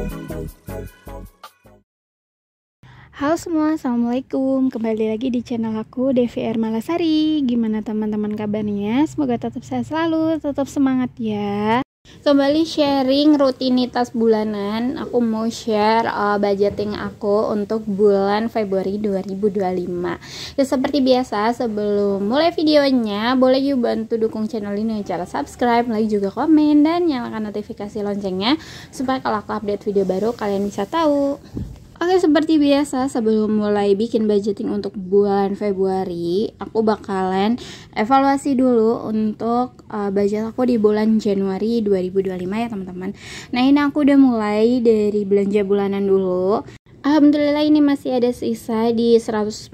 Halo semua, assalamualaikum. Kembali lagi di channel aku DVR Malasari. Gimana teman-teman kabarnya? Semoga tetap sehat selalu, tetap semangat ya. Kembali sharing rutinitas bulanan. Aku mau share budgeting aku untuk bulan Februari 2025. Ya, seperti biasa, sebelum mulai videonya, boleh yuk bantu dukung channel ini dengan cara subscribe, like juga komen, dan nyalakan notifikasi loncengnya supaya kalau aku update video baru kalian bisa tahu. Oke, seperti biasa sebelum mulai bikin budgeting untuk bulan Februari, aku bakalan evaluasi dulu untuk budget aku di bulan Januari 2025 ya teman-teman. Nah, ini aku udah mulai dari belanja bulanan dulu. Alhamdulillah ini masih ada sisa di 147.000,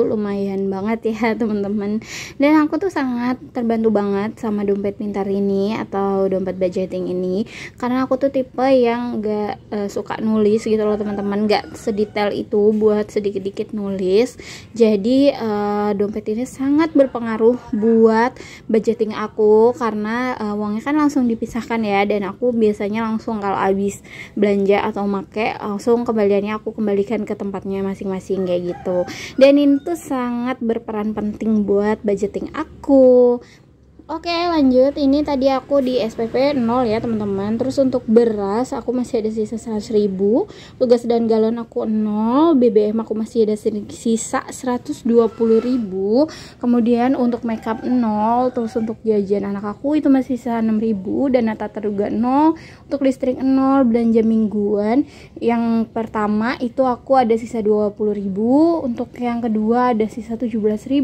lumayan banget ya teman-teman. Dan aku tuh sangat terbantu banget sama dompet pintar ini atau dompet budgeting ini, karena aku tuh tipe yang gak suka nulis gitu loh teman-teman, gak sedetail itu buat sedikit-dikit nulis. Jadi dompet ini sangat berpengaruh buat budgeting aku, karena uangnya kan langsung dipisahkan ya, dan aku biasanya langsung kalau habis belanja atau make langsung kembaliannya aku kembalikan ke tempatnya masing-masing kayak gitu. Dan itu sangat berperan penting buat budgeting aku. Oke, lanjut. Ini tadi aku di SPP 0 ya teman-teman. Terus untuk beras aku masih ada sisa 100.000, tugas dan galon aku 0, BBM aku masih ada sisa 120.000. Kemudian untuk makeup 0, terus untuk jajan anak aku itu masih sisa 6.000, dana tak terduga 0, untuk listrik 0, belanja mingguan. Yang pertama itu aku ada sisa 20.000, untuk yang kedua ada sisa 17.000,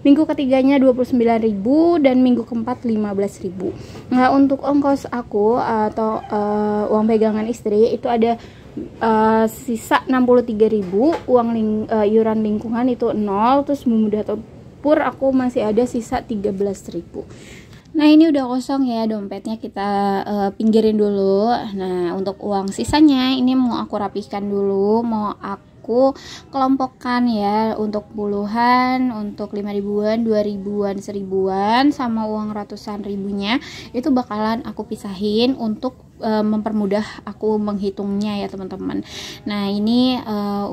minggu ketiganya 29.000, dan minggu keempat 15.000. Nah, untuk ongkos aku atau uang pegangan istri itu ada sisa 63.000, uang iuran lingkungan itu 0, terus bumbu dapur aku masih ada sisa 13.000. Nah, ini udah kosong ya dompetnya, kita pinggirin dulu. Nah, untuk uang sisanya ini mau aku rapihkan dulu, mau aku kelompokkan ya, untuk puluhan, untuk 5.000-an, 2.000-an, 1.000-an, sama uang ratusan ribunya itu bakalan aku pisahin untuk mempermudah aku menghitungnya ya teman-teman. Nah, ini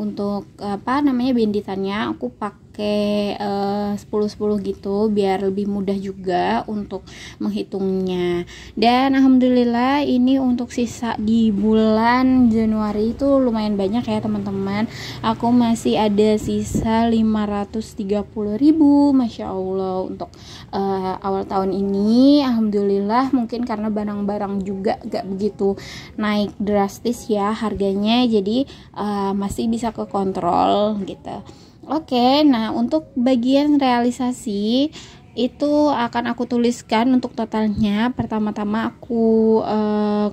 untuk binditannya aku pakai 10-10 gitu biar lebih mudah juga untuk menghitungnya. Dan alhamdulillah ini untuk sisa di bulan Januari itu lumayan banyak ya teman-teman. Aku masih ada sisa 530.000, Masya Allah, untuk awal tahun ini. Alhamdulillah, mungkin karena barang-barang juga gak begitu naik drastis ya harganya, jadi masih bisa kekontrol gitu. Oke, nah untuk bagian realisasi itu akan aku tuliskan untuk totalnya. Pertama-tama aku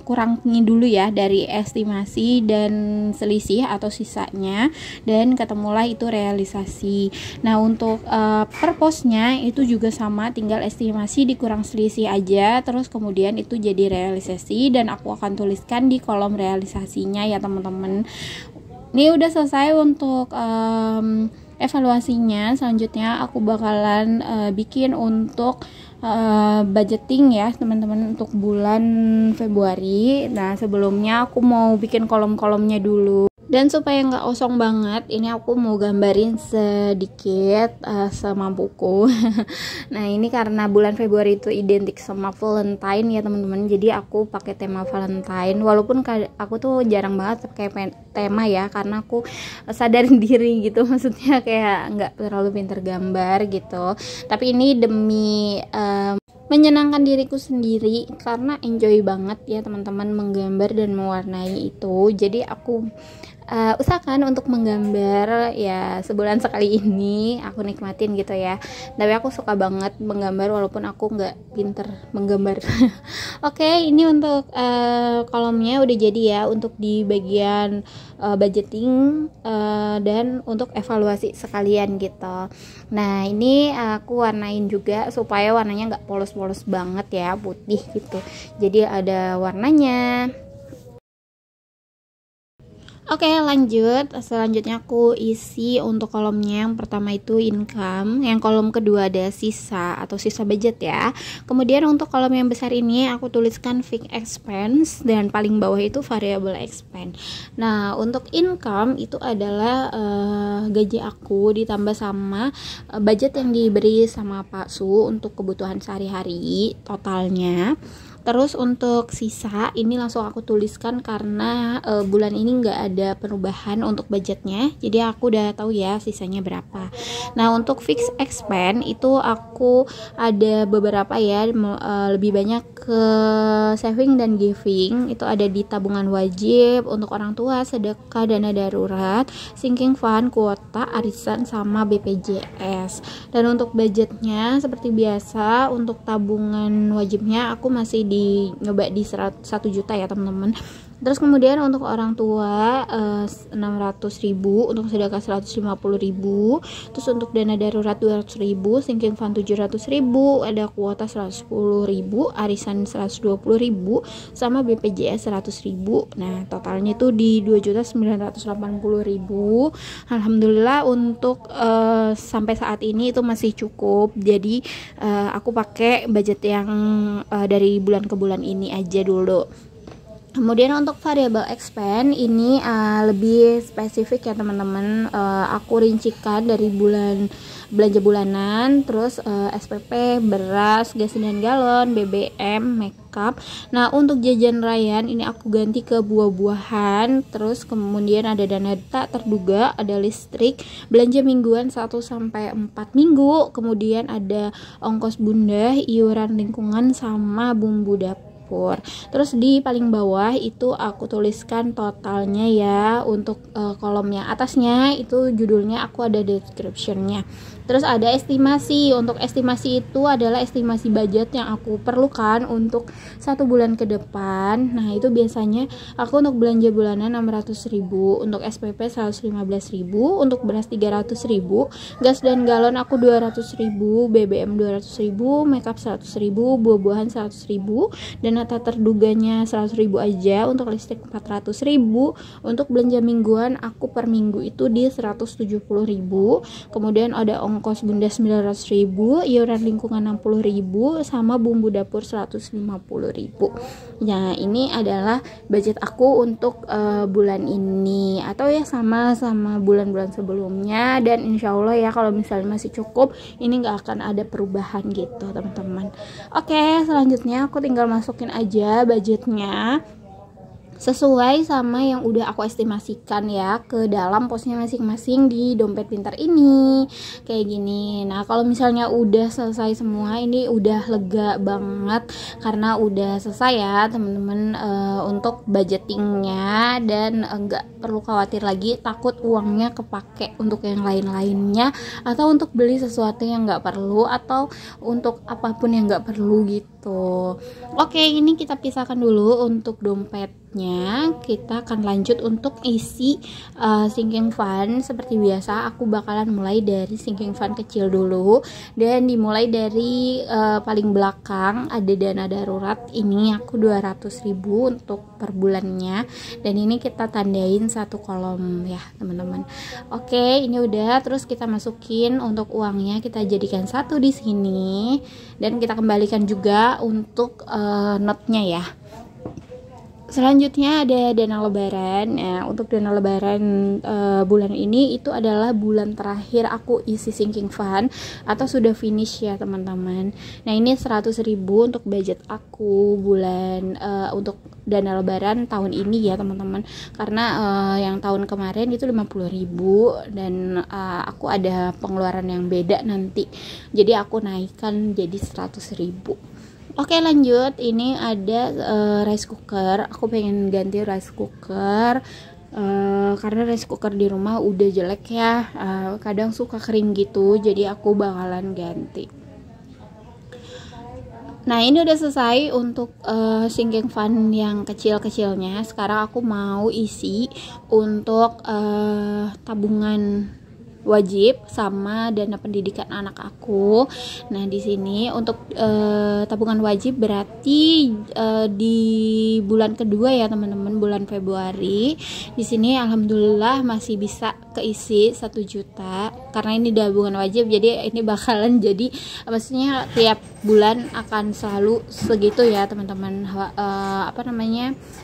kurangi dulu ya dari estimasi dan selisih atau sisanya, dan ketemulah itu realisasi. Nah, untuk per posnya itu juga sama, tinggal estimasi dikurang selisih aja, terus kemudian itu jadi realisasi, dan aku akan tuliskan di kolom realisasinya ya teman-teman. Ini udah selesai untuk evaluasinya. Selanjutnya aku bakalan bikin untuk budgeting ya teman-teman untuk bulan Februari. Nah, sebelumnya aku mau bikin kolom-kolomnya dulu. Dan supaya nggak kosong banget, ini aku mau gambarin sedikit semampuku. Nah, ini karena bulan Februari itu identik sama Valentine ya teman-teman, jadi aku pakai tema Valentine. Walaupun aku tuh jarang banget pakai tema ya, karena aku sadarin diri gitu, maksudnya kayak nggak terlalu pinter gambar gitu. Tapi ini demi menyenangkan diriku sendiri, karena enjoy banget ya teman-teman menggambar dan mewarnai itu. Jadi aku usahakan untuk menggambar ya sebulan sekali ini aku nikmatin gitu ya. Tapi aku suka banget menggambar walaupun aku nggak pinter menggambar. Oke, ini untuk kolomnya udah jadi ya, untuk di bagian budgeting dan untuk evaluasi sekalian gitu. Nah, ini aku warnain juga supaya warnanya nggak polos-polos banget ya, putih gitu, jadi ada warnanya. Oke, lanjut. Selanjutnya aku isi untuk kolomnya. Yang pertama itu income, yang kolom kedua ada sisa atau sisa budget ya. Kemudian untuk kolom yang besar ini aku tuliskan fixed expense dan paling bawah itu variable expense. Nah, untuk income itu adalah gaji aku ditambah sama budget yang diberi sama Pak Su untuk kebutuhan sehari-hari totalnya. Terus untuk sisa ini langsung aku tuliskan karena bulan ini nggak ada perubahan untuk budgetnya, jadi aku udah tahu ya sisanya berapa. Nah, untuk fixed expense itu aku ada beberapa ya, lebih banyak ke saving dan giving. Itu ada di tabungan wajib, untuk orang tua, sedekah, dana darurat, sinking fund, kuota, arisan, sama BPJS. Dan untuk budgetnya seperti biasa, untuk tabungan wajibnya aku masih nyoba di 100 juta ya teman-teman. Terus kemudian untuk orang tua 600.000, untuk sedekah 150.000, terus untuk dana darurat 200.000, sinking fund 700.000, ada kuota 110.000, arisan 120.000, sama BPJS 100.000. Nah, totalnya itu di 2.980.000. Alhamdulillah untuk sampai saat ini itu masih cukup. Jadi aku pakai budget yang dari bulan ke bulan ini aja dulu. Kemudian untuk variable expense ini lebih spesifik ya teman-teman. Aku rincikan dari belanja bulanan, terus SPP, beras, gas 9 galon, BBM, makeup. Nah, untuk jajan rayaan ini aku ganti ke buah-buahan. Terus kemudian ada dana tak terduga, ada listrik, belanja mingguan 1 sampai 4 minggu. Kemudian ada ongkos bunda, iuran lingkungan, sama bumbu dapur. Terus di paling bawah itu aku tuliskan totalnya ya. Untuk kolom yang atasnya itu judulnya aku ada descriptionnya. Terus ada estimasi. Untuk estimasi itu adalah estimasi budget yang aku perlukan untuk 1 bulan ke depan. Nah, itu biasanya aku untuk belanja bulanan 600.000, untuk SPP 115.000, untuk beras 300.000, gas dan galon aku 200.000, BBM 200.000, makeup 100.000, buah-buahan 100.000, dan tak terduganya 100.000 aja. Untuk listrik 400.000. Untuk belanja mingguan aku per minggu itu di 170.000. Kemudian ada ongkos bunda 900.000, iuran lingkungan 60.000, sama bumbu dapur 150.000. Nah, ini adalah budget aku untuk bulan ini, atau ya sama bulan-bulan sebelumnya. Dan insya Allah ya kalau misalnya masih cukup, ini nggak akan ada perubahan gitu teman-teman. Oke, selanjutnya aku tinggal masukin aja budgetnya sesuai sama yang udah aku estimasikan ya ke dalam posnya masing-masing di dompet pintar ini kayak gini. Nah, kalau misalnya udah selesai semua, ini udah lega banget karena udah selesai ya teman-teman untuk budgetingnya, dan enggak perlu khawatir lagi takut uangnya kepake untuk yang lain-lainnya, atau untuk beli sesuatu yang nggak perlu, atau untuk apapun yang nggak perlu gitu. Oke, ini kita pisahkan dulu untuk dompetnya. Kita akan lanjut untuk isi sinking fund. Seperti biasa aku bakalan mulai dari sinking fund kecil dulu, dan dimulai dari paling belakang ada dana darurat. Ini aku 200.000 untuk per bulannya, dan ini kita tandain satu kolom ya teman-teman. Oke, ini udah. Terus kita masukin untuk uangnya, kita jadikan satu di sini, dan kita kembalikan juga untuk notnya ya. Selanjutnya ada dana lebaran. Nah, untuk dana lebaran bulan ini itu adalah bulan terakhir aku isi sinking fund atau sudah finish ya teman-teman. Nah, ini 100.000 untuk budget aku bulan untuk dana lebaran tahun ini ya teman-teman. Karena yang tahun kemarin itu 50.000, dan aku ada pengeluaran yang beda nanti. Jadi aku naikkan jadi 100.000. Oke, lanjut. Ini ada rice cooker. Aku pengen ganti rice cooker karena rice cooker di rumah udah jelek ya. Kadang suka kering gitu, jadi aku bakalan ganti. Nah, ini udah selesai untuk sinking fund yang kecil-kecilnya. Sekarang aku mau isi untuk tabungan wajib sama dana pendidikan anak aku. Nah, di sini untuk tabungan wajib berarti di bulan kedua ya teman-teman, bulan Februari. Di sini alhamdulillah masih bisa keisi 1 juta karena ini tabungan wajib, jadi ini bakalan jadi maksudnya tiap bulan akan selalu segitu ya teman-teman.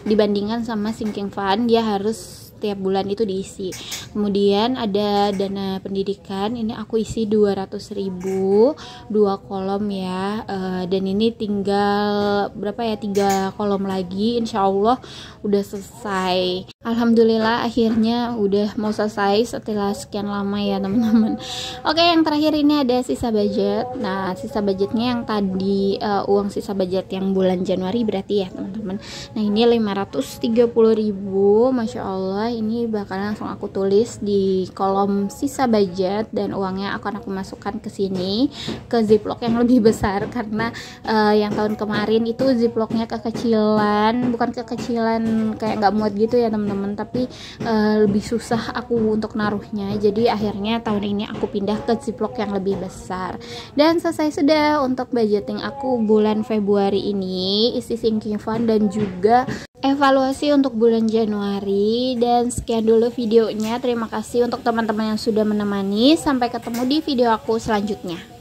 Dibandingkan sama sinking fund, dia harus tiap bulan itu diisi. Kemudian ada dana pendidikan, ini aku isi 200.000, 2 kolom ya. Dan ini tinggal berapa ya, 3 kolom lagi, insya Allah udah selesai. Alhamdulillah akhirnya udah mau selesai setelah sekian lama ya teman-teman. Oke, yang terakhir ini ada sisa budget. Nah, sisa budgetnya yang tadi uang sisa budget yang bulan Januari berarti ya teman-teman. Nah, ini 530.000, Masya Allah. Ini bakalan langsung aku tulis di kolom sisa budget dan uangnya akan aku masukkan ke sini, ke ziplock yang lebih besar karena yang tahun kemarin itu ziplocknya kekecilan, bukan kekecilan kayak nggak muat gitu ya teman-teman, tapi lebih susah aku untuk naruhnya. Jadi akhirnya tahun ini aku pindah ke ziplock yang lebih besar. Dan selesai sudah untuk budgeting aku bulan Februari ini, isi sinking fund dan juga evaluasi untuk bulan Januari. Dan sekian dulu videonya. Terima kasih untuk teman-teman yang sudah menemani. Sampai ketemu di video aku selanjutnya.